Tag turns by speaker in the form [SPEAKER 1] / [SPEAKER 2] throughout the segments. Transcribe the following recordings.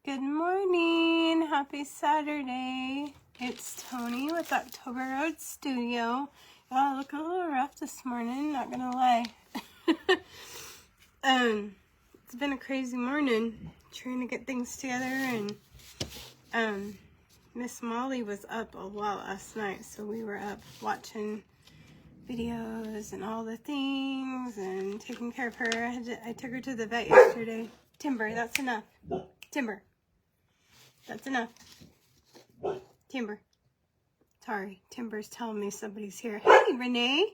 [SPEAKER 1] Good morning. Happy Saturday. It's Tony with October Road Studio. Y'all look a little rough this morning, not gonna lie. It's been a crazy morning trying to get things together, and Miss Molly was up a lot last night, so we were up watching videos and all the things and taking care of her. I took her to the vet yesterday. Timber, that's enough. Timber. That's enough. Timber. Sorry, Timber's telling me somebody's here. Hey, Renee.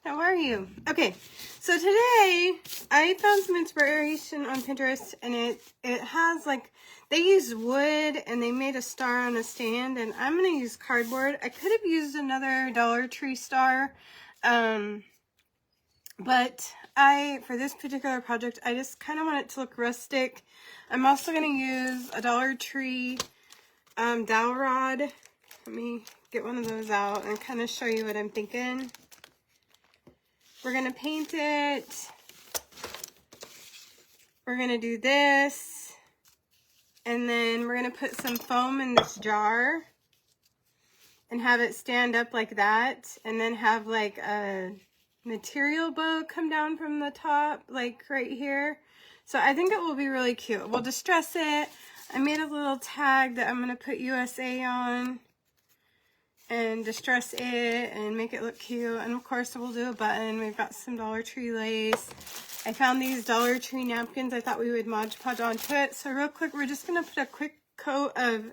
[SPEAKER 1] How are you? Okay, so today I found some inspiration on Pinterest, and it has like, they use wood and they made a star on a stand, and I'm going to use cardboard. I could have used another Dollar Tree star, but for this particular project, I just kind of want it to look rustic. I'm also going to use a Dollar Tree dowel rod. Let me get one of those out and kind of show you what I'm thinking. We're going to paint it. We're going to do this. And then we're going to put some foam in this jar and have it stand up like that. And then have like a material bow come down from the top, like right here. So I think it will be really cute. We'll distress it. I made a little tag that I'm going to put USA on and distress it and make it look cute. And of course we'll do a button. We've got some Dollar Tree lace. I found these Dollar Tree napkins. I thought we would Mod Podge onto it. So real quick, we're just going to put a quick coat of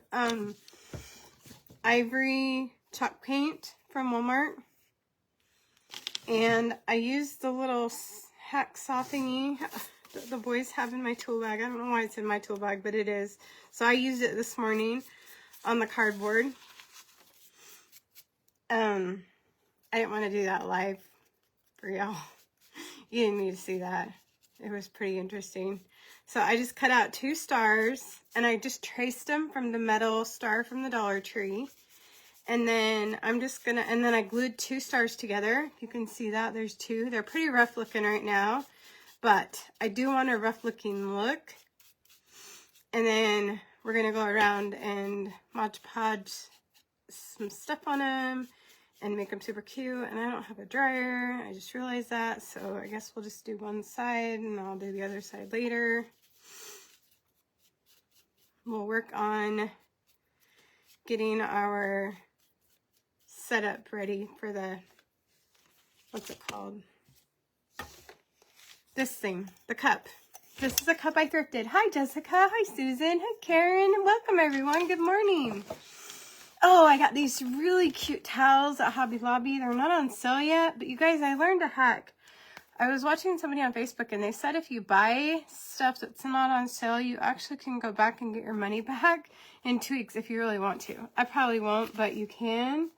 [SPEAKER 1] ivory chalk paint from Walmart. And I used the little hacksaw thingy that the boys have in my tool bag. I don't know why it's in my tool bag, but it is. So I used it this morning on the cardboard. I didn't want to do that live for y'all. You didn't need to see that. It was pretty interesting. So I just cut out 2 stars, and I just traced them from the metal star from the Dollar Tree. And then I'm just gonna, and then I glued 2 stars together. You can see that, there's 2. They're pretty rough looking right now, but I do want a rough looking look. And then we're gonna go around and Mod Podge some stuff on them and make them super cute. And I don't have a dryer, I just realized that. So I guess we'll just do one side and I'll do the other side later. We'll work on getting our setup ready for the, what's it called? This thing, the cup. This is a cup I thrifted. Hi, Jessica. Hi, Susan. Hi, Karen. Welcome, everyone. Good morning. Oh, I got these really cute towels at Hobby Lobby. They're not on sale yet, but you guys, I learned a hack. I was watching somebody on Facebook, and they said if you buy stuff that's not on sale, you actually can go back and get your money back in 2 weeks if you really want to. I probably won't, but you can.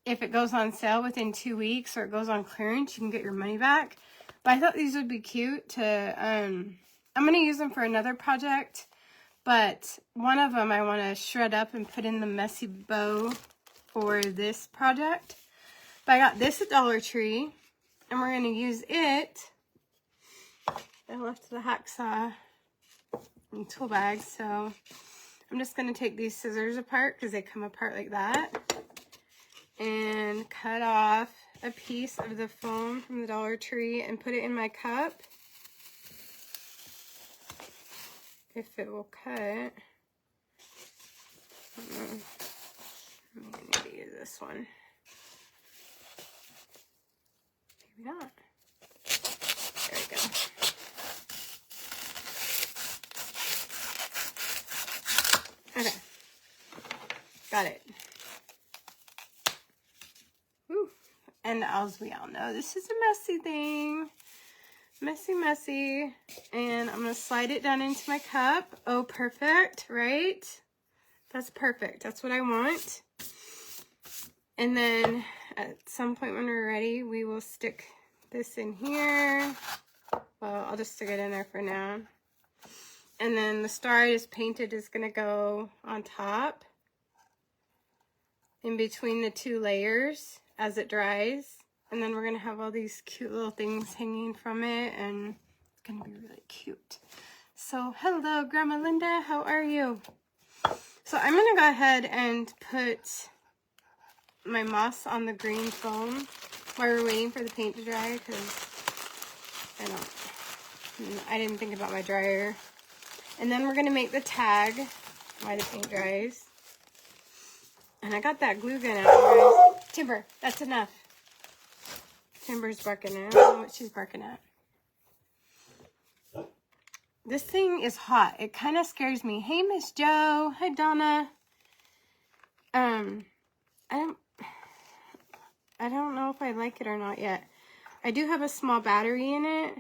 [SPEAKER 1] If it goes on sale within 2 weeks or it goes on clearance, you can get your money back. But I thought these would be cute to, I'm going to use them for another project. But one of them I want to shred up and put in the messy bow for this project. But I got this at Dollar Tree, and we're going to use it. I left the hacksaw and tool bag, so I'm just going to take these scissors apart because they come apart like that. And cut off a piece of the foam from the Dollar Tree and put it in my cup. If it will cut. I need to use this one. Maybe not. There we go. Okay. Got it. Woo. And as we all know, this is a messy thing. Messy, messy. And I'm going to slide it down into my cup. Oh, perfect, right? That's perfect. That's what I want. And then at some point when we're ready, we will stick this in here. Well, I'll just stick it in there for now. And then the star I just painted is going to go on top in between the 2 layers as it dries. And then we're going to have all these cute little things hanging from it, and it's going to be really cute. So hello, Grandma Linda, how are you? So I'm gonna go ahead and put my moss on the green foam while we're waiting for the paint to dry, because I didn't think about my dryer. And then we're gonna make the tag while the paint dries. And I got that glue gun out, guys. Timber, that's enough. Timber's barking at. I don't know what she's barking at. This thing is hot. It kind of scares me. Hey, Miss Joe. Hi, Donna. I don't know if I like it or not yet. I do have a small battery in it,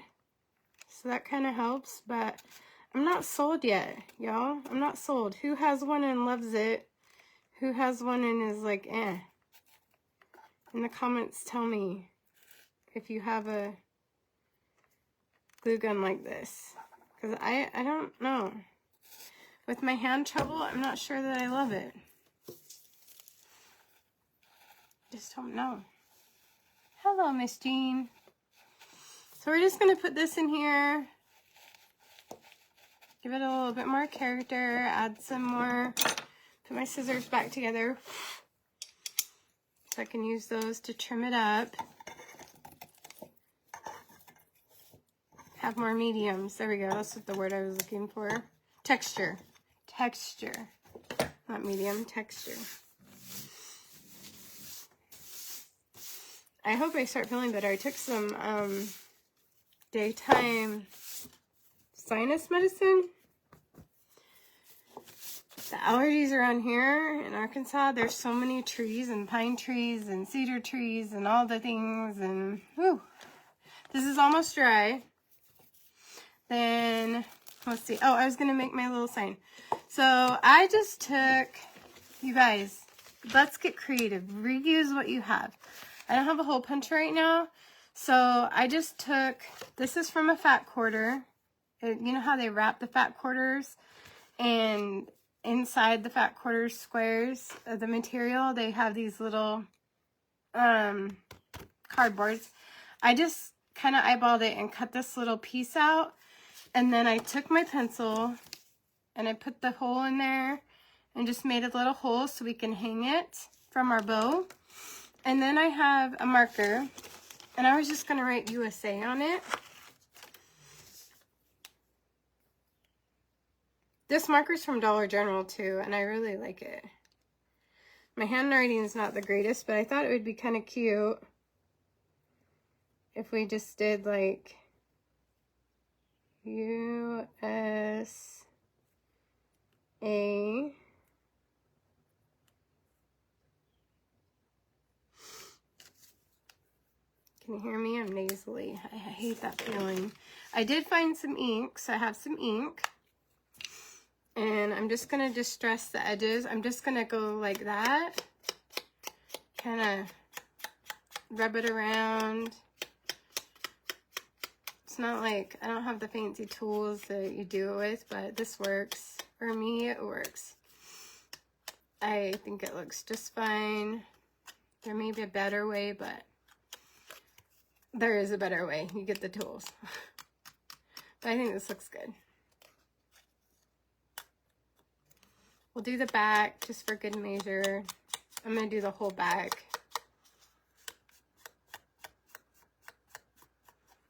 [SPEAKER 1] so that kind of helps, but I'm not sold yet, y'all. I'm not sold. Who has one and loves it? Who has one and is like, eh? In the comments, tell me if you have a glue gun like this. Because I don't know. With my hand trouble, I'm not sure that I love it. Just don't know. Hello, Miss Jean. So we're just going to put this in here. Give it a little bit more character. Add some more. Put my scissors back together. So I can use those to trim it up. Have more mediums. There we go. That's what the word I was looking for. Texture. Texture. Not medium. Texture. I hope I start feeling better. I took some daytime sinus medicine. The allergies around here in Arkansas, there's so many trees and pine trees and cedar trees and all the things, and whew. This is almost dry. Then, let's see. Oh, I was going to make my little sign. So, I just took, you guys, let's get creative. Reuse what you have. I don't have a hole puncher right now. So, I just took, this is from a fat quarter. You know how they wrap the fat quarters? And inside the fat quarter squares of the material, they have these little cardboards. I just kind of eyeballed it and cut this little piece out. And then I took my pencil and I put the hole in there and just made a little hole so we can hang it from our bow. And then I have a marker and I was just going to write USA on it. This marker's from Dollar General too, and I really like it. My handwriting is not the greatest, but I thought it would be kind of cute if we just did like USA. Can you hear me? I'm nasally. I hate that feeling. I did find some ink, so I have some ink. And I'm just going to distress the edges. I'm just going to go like that. Kind of rub it around. It's not like, I don't have the fancy tools that you do it with, but this works. For me, it works. I think it looks just fine. There may be a better way, but there is a better way. You get the tools. But I think this looks good. We'll do the back just for good measure. I'm going to do the whole back.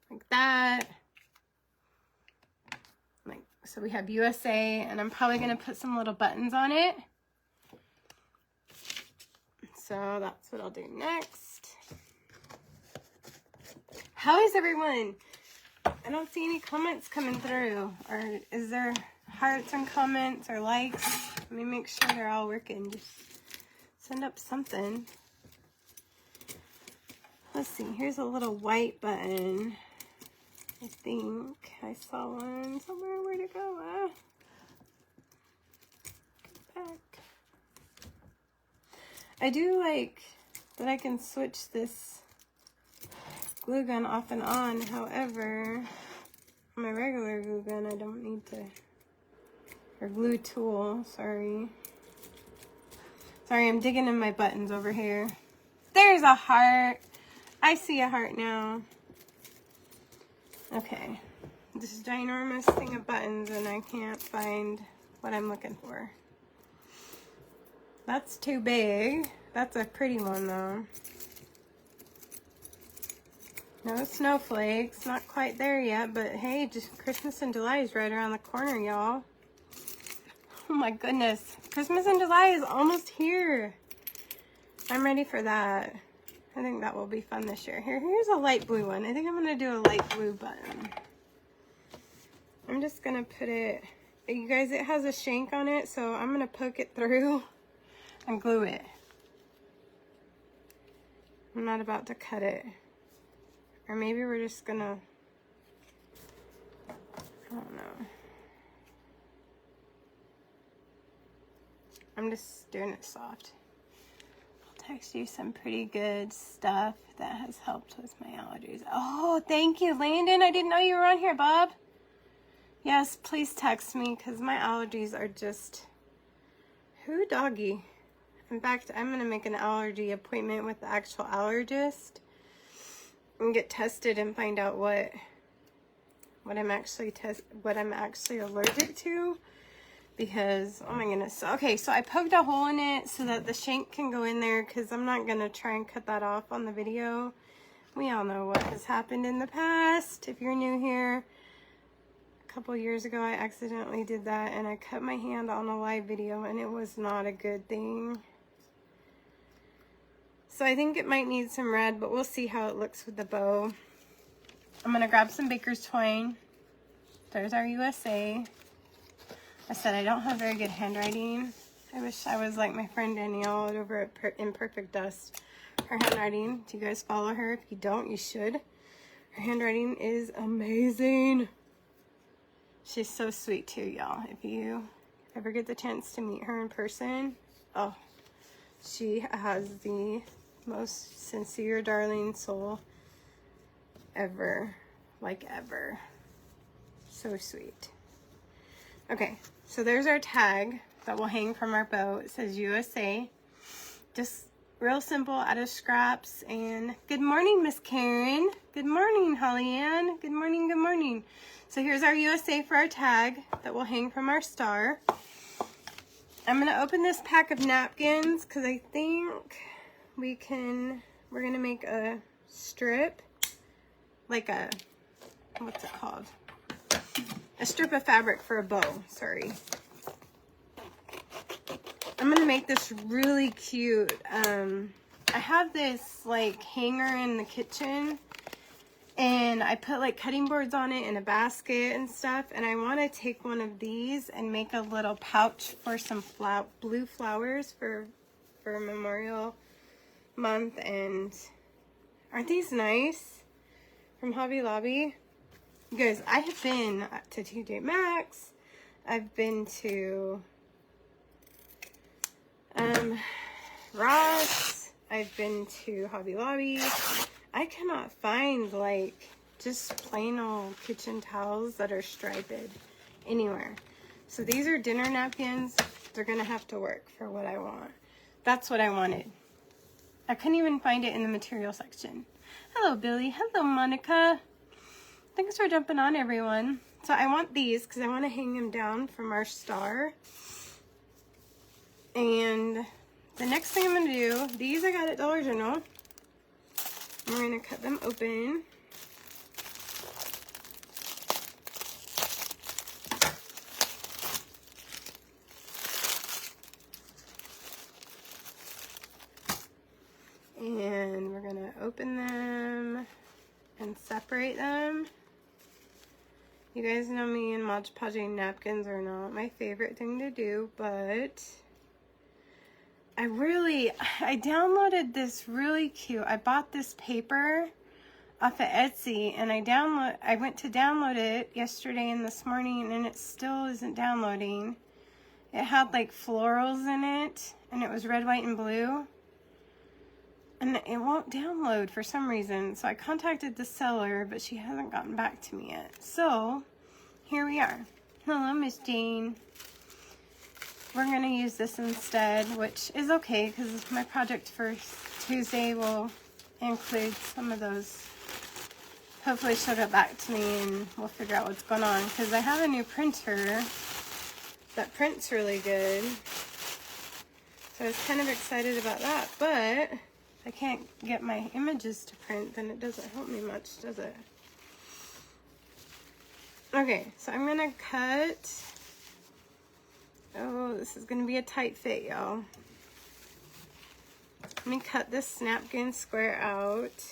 [SPEAKER 1] Like that. Like, so we have USA, and I'm probably going to put some little buttons on it. So that's what I'll do next. How is everyone? I don't see any comments coming through. Or is there hearts and comments or likes? Let me make sure they're all working. Just send up something. Let's see. Here's a little white button. I think I saw one somewhere. Where'd it go? Back. I do like that I can switch this glue gun off and on. However, my regular glue gun, I don't need to. Or glue tool, sorry. Sorry, I'm digging in my buttons over here. There's a heart. I see a heart now. Okay. this ginormous thing of buttons and I can't find what I'm looking for. That's too big. That's a pretty one though. No snowflakes, not quite there yet, but hey, just Christmas in July is right around the corner, y'all. Oh my goodness, Christmas in July is almost here. I'm ready for that. I think that will be fun this year. Here's a light blue one. I think I'm gonna do a light blue button. I'm just gonna put it, you guys, it has a shank on it, so I'm gonna poke it through and glue it. I'm not about to cut it. Or maybe we're just gonna, I don't know. I'm just doing it soft. I'll text you some pretty good stuff that has helped with my allergies. Oh, thank you, Landon. I didn't know you were on here, Bob. Yes, please text me because my allergies are just, who doggy? In fact, I'm going to make an allergy appointment with the actual allergist and get tested and find out what I'm actually allergic to, because oh my goodness. Okay, so I poked a hole in it so that the shank can go in there because I'm not going to try and cut that off on the video. We all know what has happened in the past. If you're new here, a couple years ago I accidentally did that and I cut my hand on a live video and it was not a good thing. So I think it might need some red, but we'll see how it looks with the bow. I'm gonna grab some Baker's Twine. There's our USA. I said I don't have very good handwriting. I wish I was like my friend Danielle over at Imperfect Dust. Her handwriting, do you guys follow her? If you don't, you should. Her handwriting is amazing. She's so sweet too, y'all. If you ever get the chance to meet her in person, oh, she has the most sincere, darling soul ever. Like ever. So sweet. Okay, so there's our tag that will hang from our bow. It says USA. Just real simple, out of scraps. And good morning, Miss Karen. Good morning, Holly Ann. Good morning, good morning. So here's our USA for our tag that will hang from our star. I'm going to open this pack of napkins because I think we're going to make a strip, like a, what's it called? A strip of fabric for a bow, sorry. I'm going to make this really cute. I have this like hanger in the kitchen and I put like cutting boards on it in a basket and stuff, and I want to take one of these and make a little pouch for some blue flowers for Memorial Month. And aren't these nice? From Hobby Lobby. You guys, I have been to TJ Maxx. I've been to Ross. I've been to Hobby Lobby. I cannot find like just plain old kitchen towels that are striped anywhere. So these are dinner napkins. They're gonna have to work for what I want. That's what I wanted. I couldn't even find it in the material section. Hello, Billy. Hello, Monica. Thanks for jumping on, everyone. So I want these because I want to hang them down from our star. And the next thing I'm going to do, these I got at Dollar General. We're going to cut them open. And we're going to open them and separate them. You guys know me, and Mod Podging napkins are not my favorite thing to do, but I downloaded this really cute. I bought this paper off of Etsy, and I went to download it yesterday and this morning, and it still isn't downloading. It had like florals in it, and it was red, white, and blue. And it won't download for some reason. So I contacted the seller, but she hasn't gotten back to me yet. So here we are. Hello, Miss Jane. We're going to use this instead, which is okay because my project for Tuesday will include some of those hopefully she'll get back to me and we'll figure out what's going on. Because I have a new printer that prints really good. So I was kind of excited about that. But if I can't get my images to print, then it doesn't help me much, does it? Okay, so I'm going to cut. Oh, this is going to be a tight fit, y'all. Let me cut this napkin square out.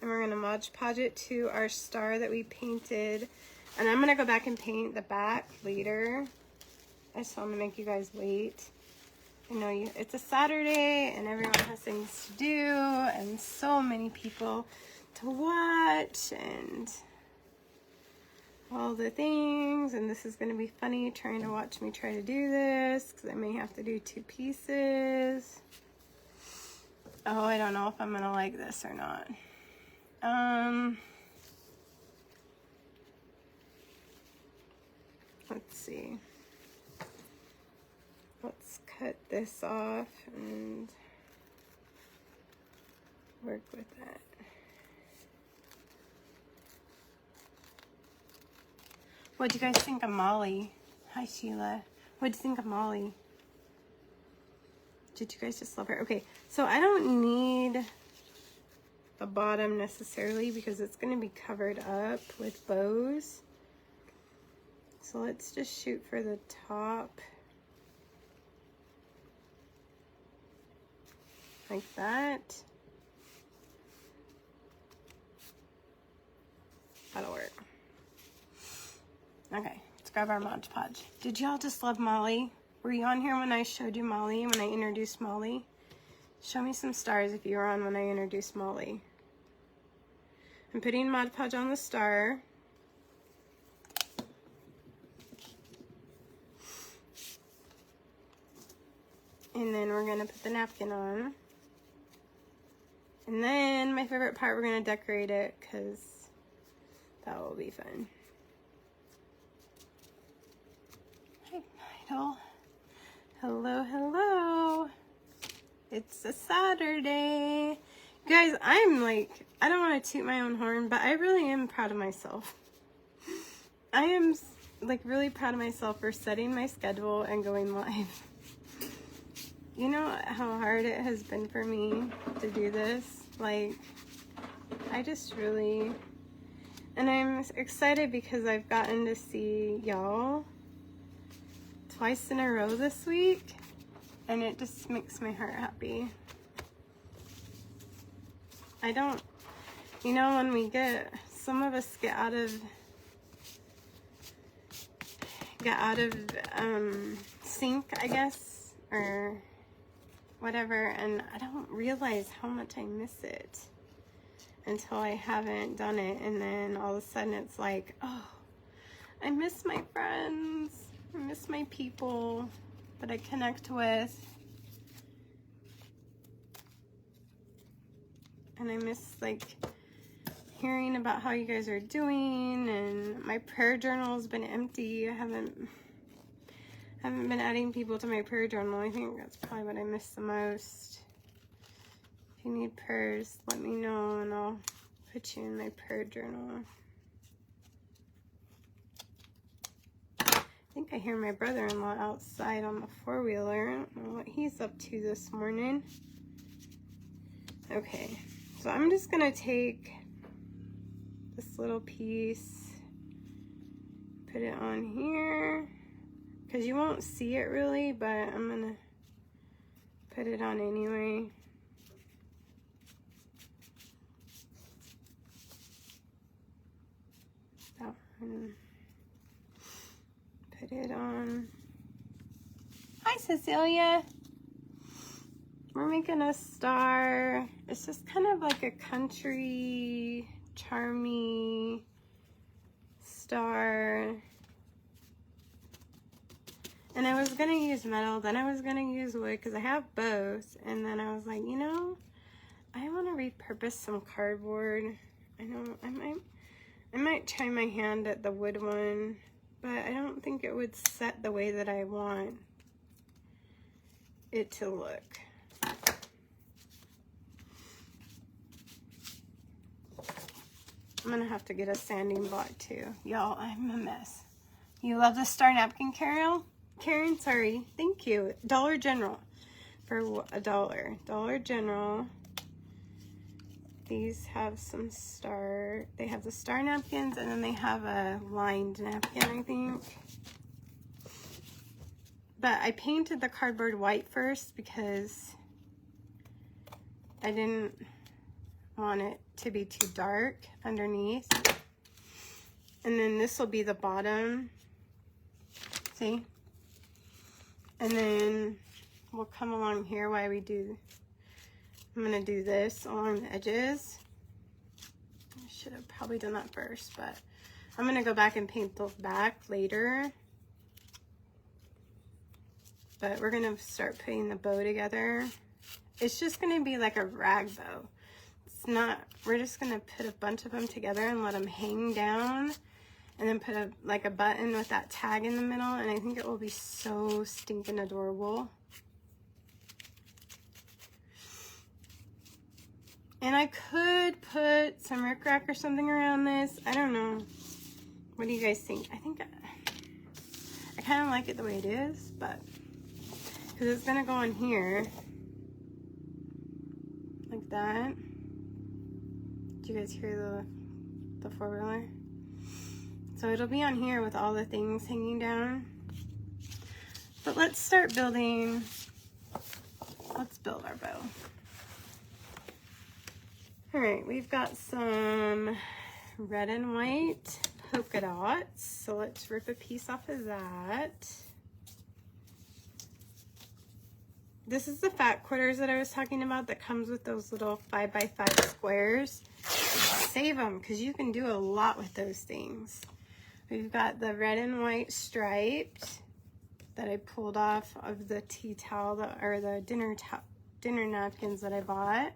[SPEAKER 1] And we're going to Mod Podge it to our star that we painted. And I'm going to go back and paint the back later. I just want to make you guys wait. I know it's a Saturday and everyone has things to do and so many people to watch and all the things. And this is going to be funny trying to watch me try to do this because I may have to do 2 pieces. Oh, I don't know if I'm going to like this or not. Let's see. Let's cut this off and work with that. What'd you guys think of Molly? Hi, Sheila. What'd you think of Molly? Did you guys just love her? Okay, so I don't need the bottom necessarily because it's going to be covered up with bows. So let's just shoot for the top. Like that. That'll work. Okay, let's grab our Mod Podge. Did y'all just love Molly? Were you on here when I showed you Molly, when I introduced Molly? Show me some stars if you were on when I introduced Molly. I'm putting Mod Podge on the star. And then we're going to put the napkin on. And then my favorite part, we're going to decorate it because that will be fun. Hi, Idol. Hello, hello. It's a Saturday. You guys, I'm like, I don't want to toot my own horn, but I really am proud of myself. I am like really proud of myself for setting my schedule and going live. You know how hard it has been for me to do this? Like, I just really, and I'm excited because I've gotten to see y'all twice in a row this week, and it just makes my heart happy. I don't, you know, when we get, some of us get out of sync, I guess, or whatever, and I don't realize how much I miss it until I haven't done it, and then all of a sudden it's like, oh, I miss my friends, I miss my people that I connect with, and I miss like hearing about how you guys are doing, and my prayer journal has been empty. I haven't been adding people to my prayer journal. I think that's probably what I miss the most. If you need prayers, let me know and I'll put you in my prayer journal. I think I hear my brother-in-law outside on the four-wheeler. I don't know what he's up to this morning. Okay, so I'm just gonna take this little piece, put it on here, because you won't see it really, but I'm gonna put it on anyway. That one. Put it on. Hi, Cecilia. We're making a star. It's just kind of like a country, charmy star. And I was going to use metal, then I was going to use wood because I have both. And then I was like, you know, I want to repurpose some cardboard. I know I might try my hand at the wood one, but I don't think it would set the way that I want it to look. I'm gonna have to get a sanding block too. Y'all, I'm a mess. You love the star napkin, Karen? Karen, sorry. Thank you. Dollar General for $1. Dollar General. These have some star, they have the star napkins, and then they have a lined napkin, I think. But I painted the cardboard white first because I didn't want it to be too dark underneath. And then this will be the bottom. See? And then we'll come along here while we do, I'm gonna do this along the edges. I should have probably done that first, but I'm gonna go back and paint the back later. But we're gonna start putting the bow together. It's just gonna be like a rag bow. It's not, we're just gonna put a bunch of them together and let them hang down, and then put like a button with that tag in the middle, and I think it will be so stinking adorable. And I could put some rickrack or something around this. I don't know. What do you guys think? I think I kind of like it the way it is, but because it's gonna go on here like that. Did you guys hear the 4-wheeler? So it'll be on here with all the things hanging down. But let's start building. Let's build our bow. All right, we've got some red and white polka dots. So let's rip a piece off of that. This is the fat quarters that I was talking about that comes with those little 5x5 squares. Save them because you can do a lot with those things. We've got the red and white striped that I pulled off of the tea towel or the dinner napkins that I bought.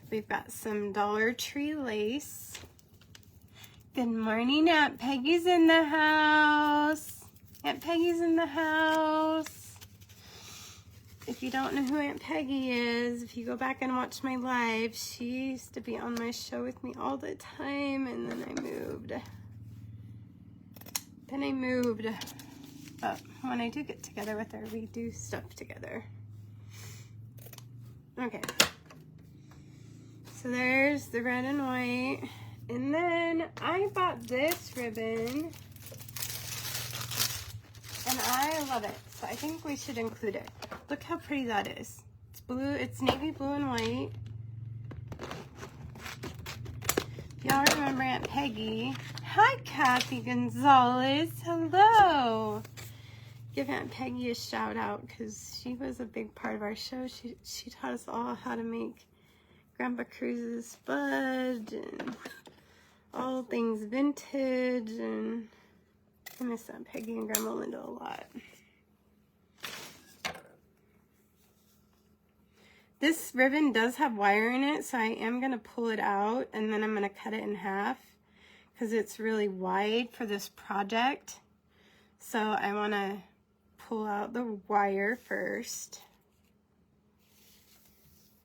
[SPEAKER 1] We've got some Dollar Tree lace. Good morning, Aunt Peggy's in the house. Aunt Peggy's in the house. If you don't know who Aunt Peggy is, if you go back and watch my live, she used to be on my show with me all the time, and then I moved. But when I do get together with her, we do stuff together. Okay. So there's the red and white. And then I bought this ribbon. And I love it. So I think we should include it. Look how pretty that is. It's blue, it's navy blue and white. If y'all remember Aunt Peggy. Hi, Kathy Gonzalez. Hello. Give Aunt Peggy a shout out because she was a big part of our show. She taught us all how to make Grandpa Cruz's fudge and all things vintage, and I miss Aunt Peggy and Grandma Linda a lot. This ribbon does have wire in it, so I am going to pull it out and then I'm going to cut it in half because it's really wide for this project. So I want to pull out the wire first.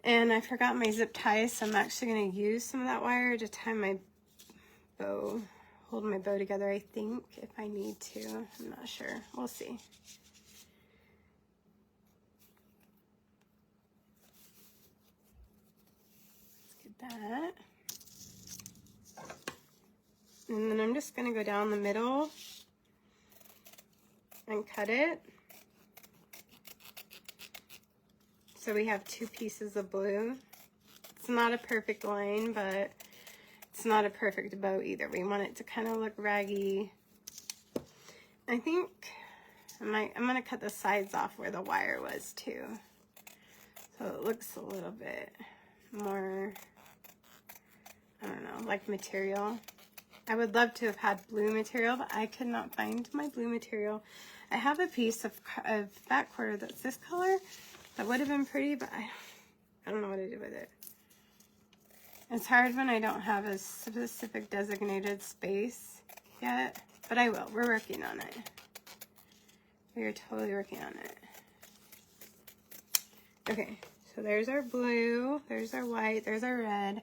[SPEAKER 1] And I forgot my zip ties, so I'm actually going to use some of that wire to tie my bow, hold my bow together, I think, if I need to. I'm not sure. We'll see. Let's get that. And then I'm just going to go down the middle and cut it. So we have 2 pieces of blue. It's not a perfect line, but it's not a perfect bow either. We want it to kind of look raggy. I think I'm going to cut the sides off where the wire was too. So it looks a little bit more, I don't know, like material. I would love to have had blue material, but I could not find my blue material. I have a piece of fat quarter that's this color. That would have been pretty, but I don't know what to do with it. It's hard when I don't have a specific designated space yet, but I will. We're working on it. We are totally working on it. Okay, so there's our blue, there's our white, there's our red.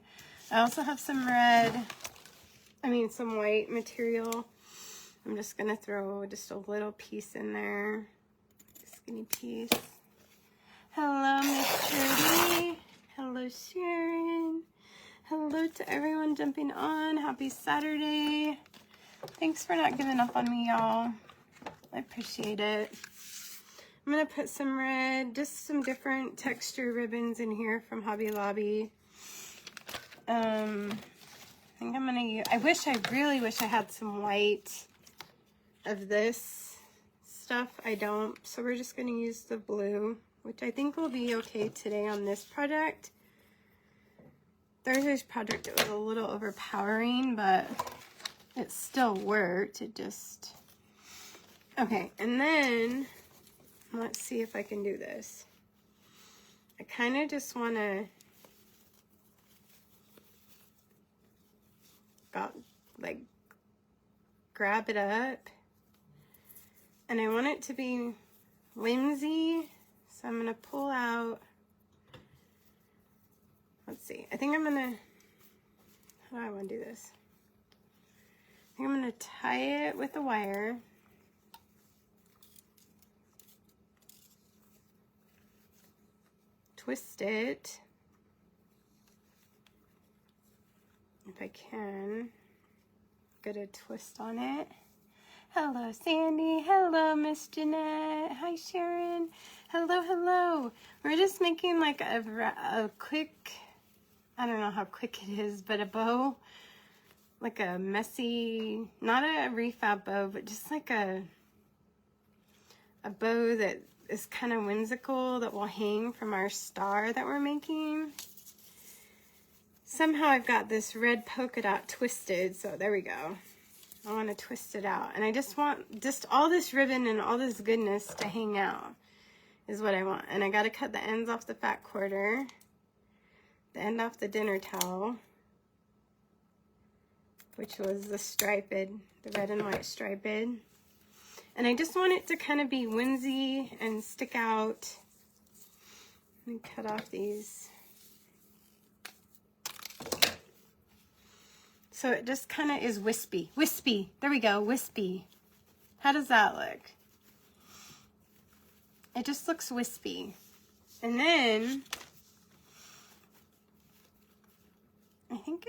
[SPEAKER 1] I also have some red some white material. I'm just gonna throw just a little piece in there, skinny piece. Hello, Miss Trudy. Hello, Sharon. Hello to everyone jumping on. Happy Saturday. Thanks for not giving up on me, y'all. I appreciate it. I'm gonna put some red, just some different texture ribbons in here from Hobby Lobby. I think I'm gonna use, I really wish I had some white of this stuff. I don't, so we're just gonna use the blue, which I think will be okay today on this project. Thursday's project, it was a little overpowering, but it still worked. It just, okay, and then let's see if I can do this. I kind of just want to grab it up, and I want it to be whimsy, so I'm going to pull out, let's see, I think I'm going to, how do I want to do this? I think I'm going to tie it with a wire. Twist it, if I can, get a twist on it. Hello, Sandy. Hello, Miss Jeanette. Hi, Sharon. Hello, hello. We're just making like a quick, I don't know how quick it is, but a bow, like a messy, not a refab bow, but just like a bow that is kind of whimsical that will hang from our star that we're making. Somehow I've got this red polka dot twisted, so there we go. I want to twist it out, and I just want just all this ribbon and all this goodness to hang out is what I want. And I got to cut the ends off the fat quarter, the end off the dinner towel, which was the striped, the red and white striped. And I just want it to kind of be whimsy and stick out. Let me cut off these. So it just kind of is wispy. Wispy. There we go. Wispy. How does that look? It just looks wispy. And then I think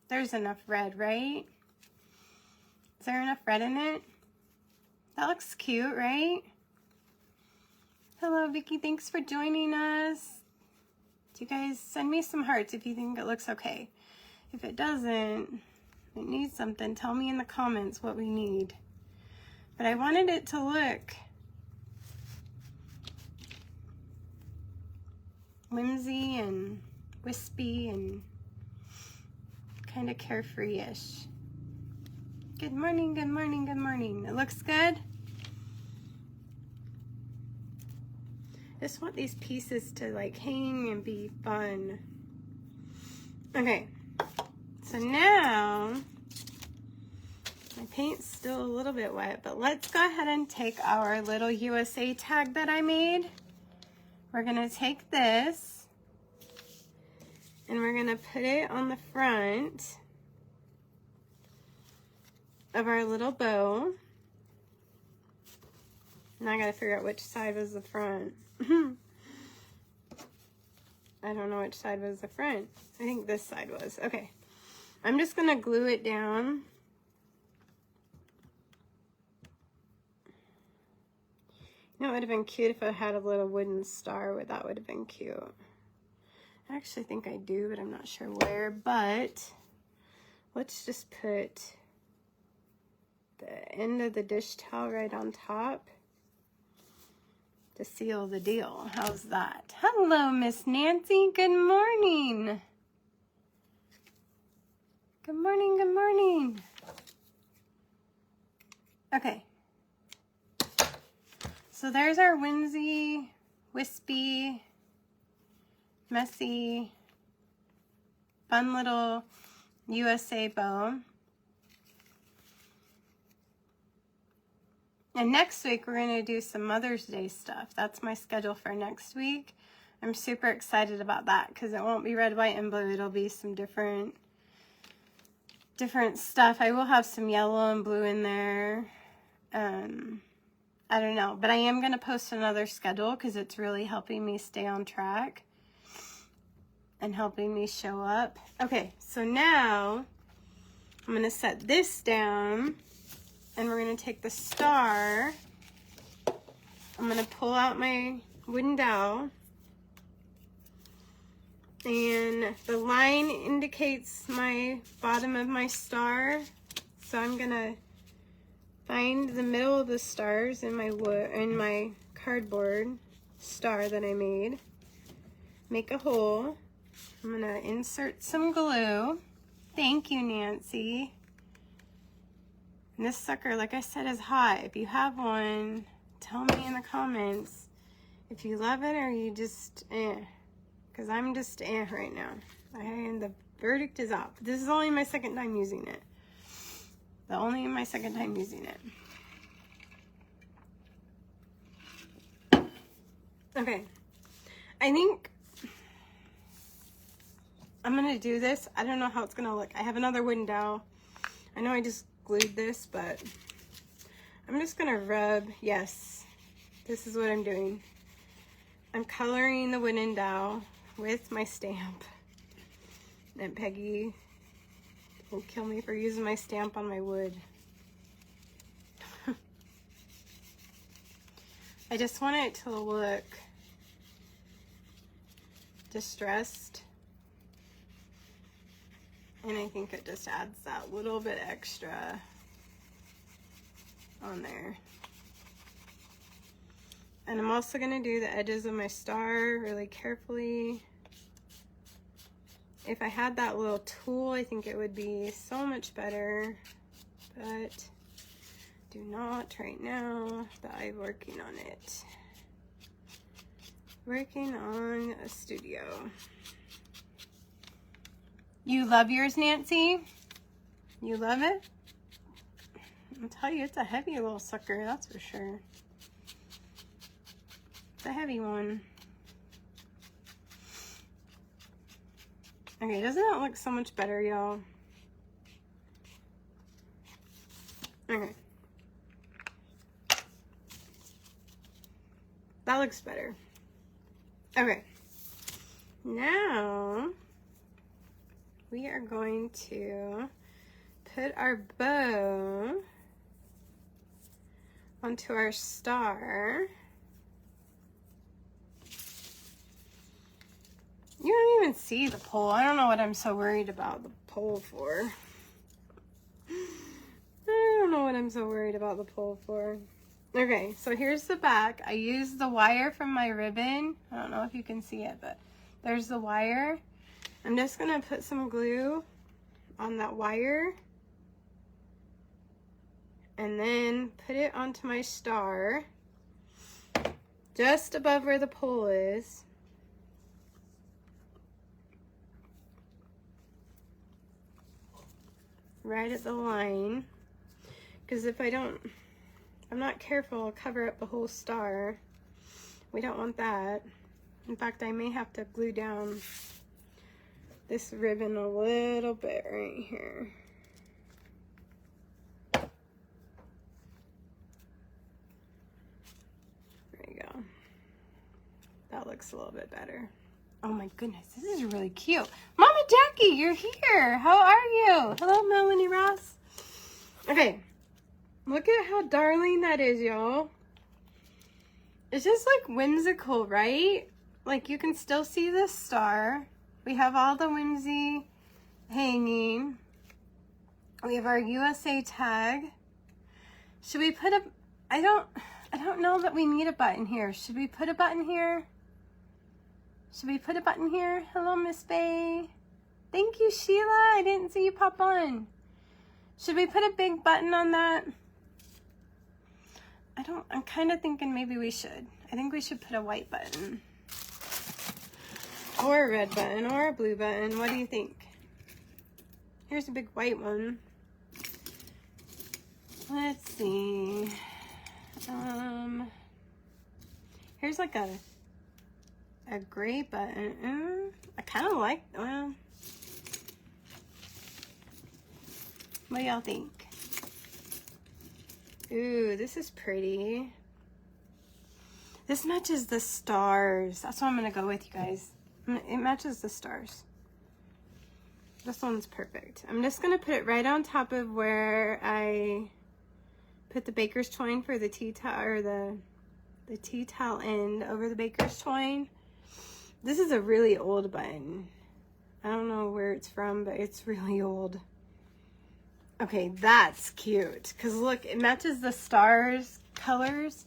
[SPEAKER 1] there's enough red, right? Is there enough red in it? That looks cute, right? Hello, Vicky. Thanks for joining us. You guys send me some hearts if you think it looks okay. If it doesn't, it needs something, tell me in the comments what we need. But I wanted it to look whimsy and wispy and kind of carefree-ish. Good morning, good morning, good morning. It looks good. Just want these pieces to like hang and be fun. Okay, so now my paint's still a little bit wet, but let's go ahead and take our little USA tag that I made. We're gonna take this and we're gonna put it on the front of our little bow. Now I gotta figure out which side was the front. I don't know which side was the front. I think this side was. Okay. I'm just gonna glue it down. You know, it would have been cute if I had a little wooden star. That would have been cute. I actually think I do, but I'm not sure where. But let's just put the end of the dish towel right on top to seal the deal. How's that? Hello, Miss Nancy. Good morning. Good morning, good morning. Okay. So there's our whimsy, wispy, messy, fun little USA bow. And next week, we're going to do some Mother's Day stuff. That's my schedule for next week. I'm super excited about that because it won't be red, white, and blue. It'll be some different different stuff. I will have some yellow and blue in there. I don't know, but I am going to post another schedule because it's really helping me stay on track and helping me show up. Okay, so now I'm going to set this down and we're going to take the star. I'm going to pull out my wooden dowel, and the line indicates my bottom of my star, so I'm going to find the middle of the stars in my wood, in my cardboard star that I made. Make a hole. I'm gonna insert some glue. Thank you, Nancy. And this sucker, like I said, is hot. If you have one, tell me in the comments if you love it or you just because I'm just right now. The verdict is out. This is only my second time using it. Only my second time using it. Okay, I think I'm gonna do this. I don't know how it's gonna look. I have another wooden dowel. I know I just glued this, but I'm just gonna rub. Yes, this is what I'm doing. I'm coloring the wooden dowel with my stamp. And Peggy will kill me for using my stamp on my wood. I just want it to look distressed, and I think it just adds that little bit extra on there. And I'm also going to do the edges of my star really carefully. If I had that little tool, I think it would be so much better, but do not right now that I'm working on it. Working on a studio. You love yours, Nancy? You love it? I'll tell you, it's a heavy little sucker, that's for sure. It's a heavy one. Okay, doesn't that look so much better, y'all? Okay. That looks better. Okay. Now, we are going to put our bow onto our star. You don't even see the pole. I don't know what I'm so worried about the pole for. I don't know what I'm so worried about the pole for. Okay, so here's the back. I used the wire from my ribbon. I don't know if you can see it, but there's the wire. I'm just gonna put some glue on that wire and then put it onto my star just above where the pole is. Right at the line, because if I'm not careful, I'll cover up the whole star. We don't want that. In fact, I may have to glue down this ribbon a little bit right here. There you go. That looks a little bit better. Oh my goodness, this is really cute. Mama Jackie, you're here. How are you? Hello, Melanie Ross. Okay, look at how darling that is, y'all. It's just like whimsical, right? Like you can still see the star. We have all the whimsy hanging. We have our USA tag. Should we put a, I don't know that we need a button here. Should we put a button here? Should we put a button here? Hello, Miss Bay. Thank you, Sheila. I didn't see you pop on. Should we put a big button on that? I'm kind of thinking maybe we should. I think we should put a white button. Or a red button, or a blue button. What do you think? Here's a big white one. Let's see. Here's like a gray button. I kind of like, well, What do y'all think? Ooh, this is pretty. This matches the stars. That's what I'm going to go with, you guys. It matches the stars. This one's perfect. I'm just going to put it right on top of where I put the baker's twine for the tea towel, or the tea towel end over the baker's twine. This is a really old button. I don't know where it's from, but it's really old. Okay, that's cute. Because look, it matches the stars colors.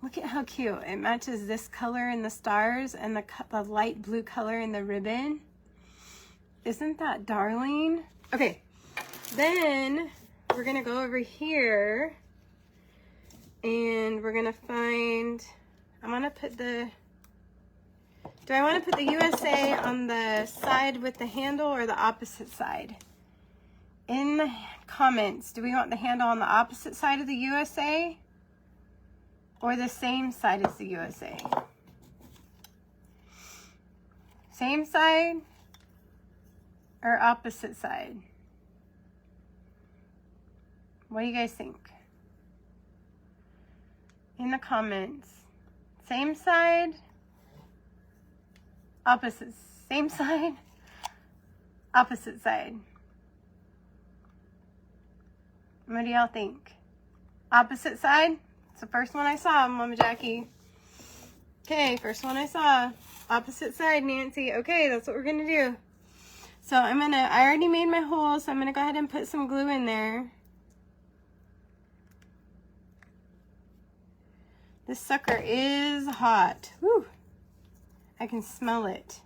[SPEAKER 1] Look at how cute. It matches this color in the stars and the light blue color in the ribbon. Isn't that darling? Okay, then we're going to go over here and we're going to find, I want to put the, do I want to put the USA on the side with the handle or the opposite side? In the comments, do we want the handle on the opposite side of the USA or the same side as the USA? Same side or opposite side? What do you guys think? In the comments. Same side? Opposite. Same side? Opposite side. What do y'all think? Opposite side? It's the first one I saw, Mama Jackie. Okay, first one I saw. Opposite side, Nancy. Okay, that's what we're gonna do. So I already made my hole, so I'm gonna go ahead and put some glue in there. This sucker is hot. Woo! I can smell it.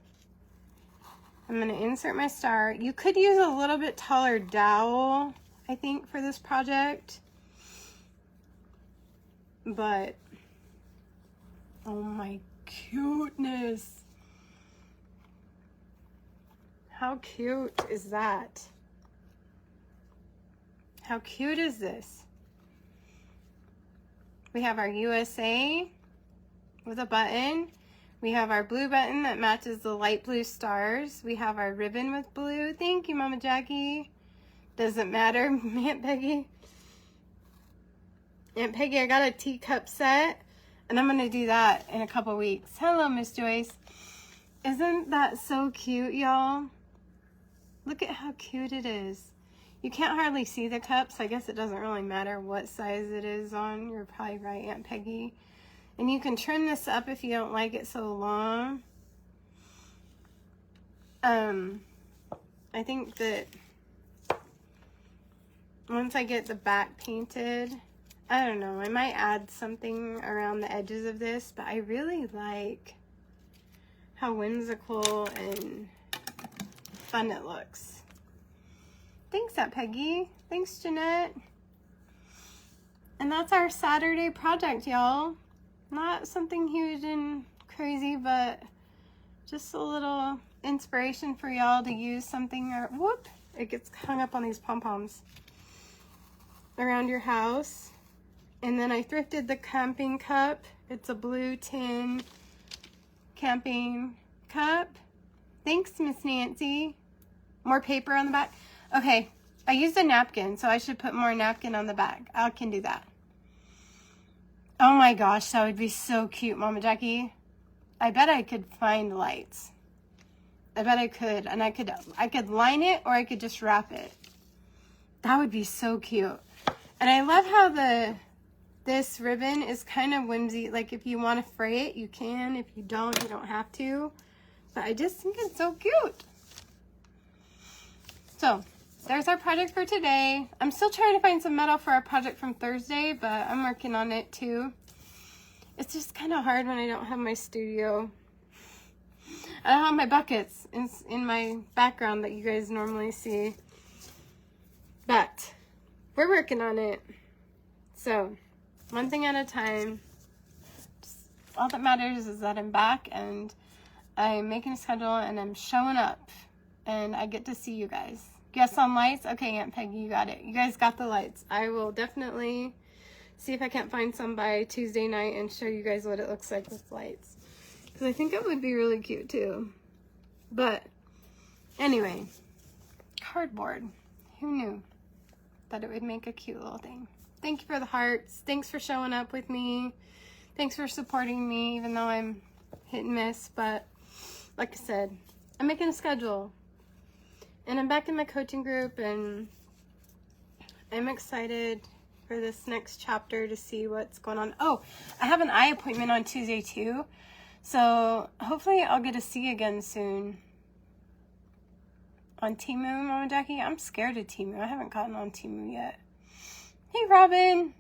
[SPEAKER 1] I'm gonna insert my star. You could use a little bit taller dowel, I think, for this project. But, oh my cuteness. How cute is that? How cute is this? We have our USA with a button. We have our blue button that matches the light blue stars. We have our ribbon with blue. Thank you, Mama Jackie. Doesn't matter, Aunt Peggy. Aunt Peggy, I got a teacup set, and I'm going to do that in a couple weeks. Hello, Miss Joyce. Isn't that so cute, y'all? Look at how cute it is. You can't hardly see the cups. I guess it doesn't really matter what size it is on. You're probably right, Aunt Peggy. And you can trim this up if you don't like it so long. I think that once I get the back painted, I don't know, I might add something around the edges of this, but I really like how whimsical and fun it looks. Thanks, Aunt Peggy. Thanks, Jeanette. And that's our Saturday project, y'all. Not something huge and crazy, but just a little inspiration for y'all to use something, or whoop, it gets hung up on these pom-poms around your house. And then I thrifted the camping cup. It's a blue tin camping cup. Thanks, Miss Nancy. More paper on the back. Okay, I used a napkin, so I should put more napkin on the back. I can do that. Oh my gosh, that would be so cute, Mama Jackie. I bet I could find lights. I bet I could, and I could line it, or I could just wrap it. That would be so cute. And I love how this ribbon is kind of whimsy. Like, if you want to fray it, you can. If you don't, you don't have to. But I just think it's so cute. So, there's our project for today. I'm still trying to find some metal for our project from Thursday, but I'm working on it too. It's just kind of hard when I don't have my studio. I don't have my buckets in my background that you guys normally see. But we're working on it. So, one thing at a time. Just, all that matters is that I'm back and I'm making a schedule and I'm showing up. And I get to see you guys. Guess on lights? Okay, Aunt Peggy, you got it. You guys got the lights. I will definitely see if I can't find some by Tuesday night and show you guys what it looks like with lights. Because I think it would be really cute too. But anyway, cardboard. Who knew? that it would make a cute little thing. Thank you for the hearts. Thanks for showing up with me. Thanks for supporting me, even though I'm hit and miss. But like I said, I'm making a schedule. And I'm back in my coaching group, and I'm excited for this next chapter to see what's going on. Oh, I have an eye appointment on Tuesday too. So hopefully I'll get to see again soon. On Temu, Mama Jackie? I'm scared of Temu. I haven't gotten on Temu yet. Hey, Robin.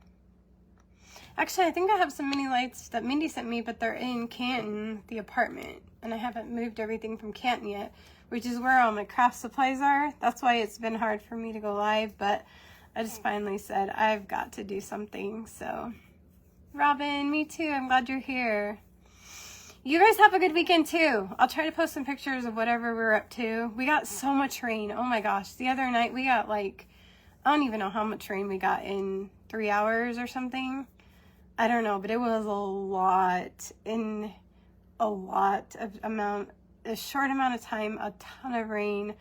[SPEAKER 1] Actually, I think I have some mini lights that Mindy sent me, but they're in Canton, the apartment. And I haven't moved everything from Canton yet, which is where all my craft supplies are. That's why it's been hard for me to go live, but I just finally said I've got to do something. So, Robin, me too. I'm glad you're here. You guys have a good weekend too. I'll try to post some pictures of whatever we're up to. We got so much rain. Oh my gosh. The other night we got like, I don't even know how much rain we got in 3 hours or something. I don't know, but it was a lot in a short amount of time, a ton of rain.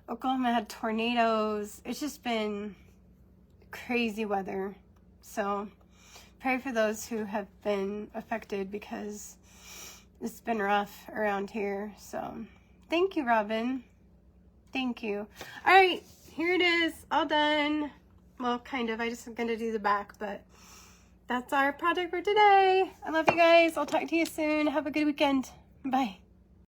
[SPEAKER 1] Oklahoma had tornadoes. It's just been crazy weather. So pray for those who have been affected, because it's been rough around here. So thank you, Robin. Thank you. All right, here it is, all done. Well, kind of. I just am going to do the back, but that's our project for today. I love you guys. I'll talk to you soon. Have a good weekend. Bye.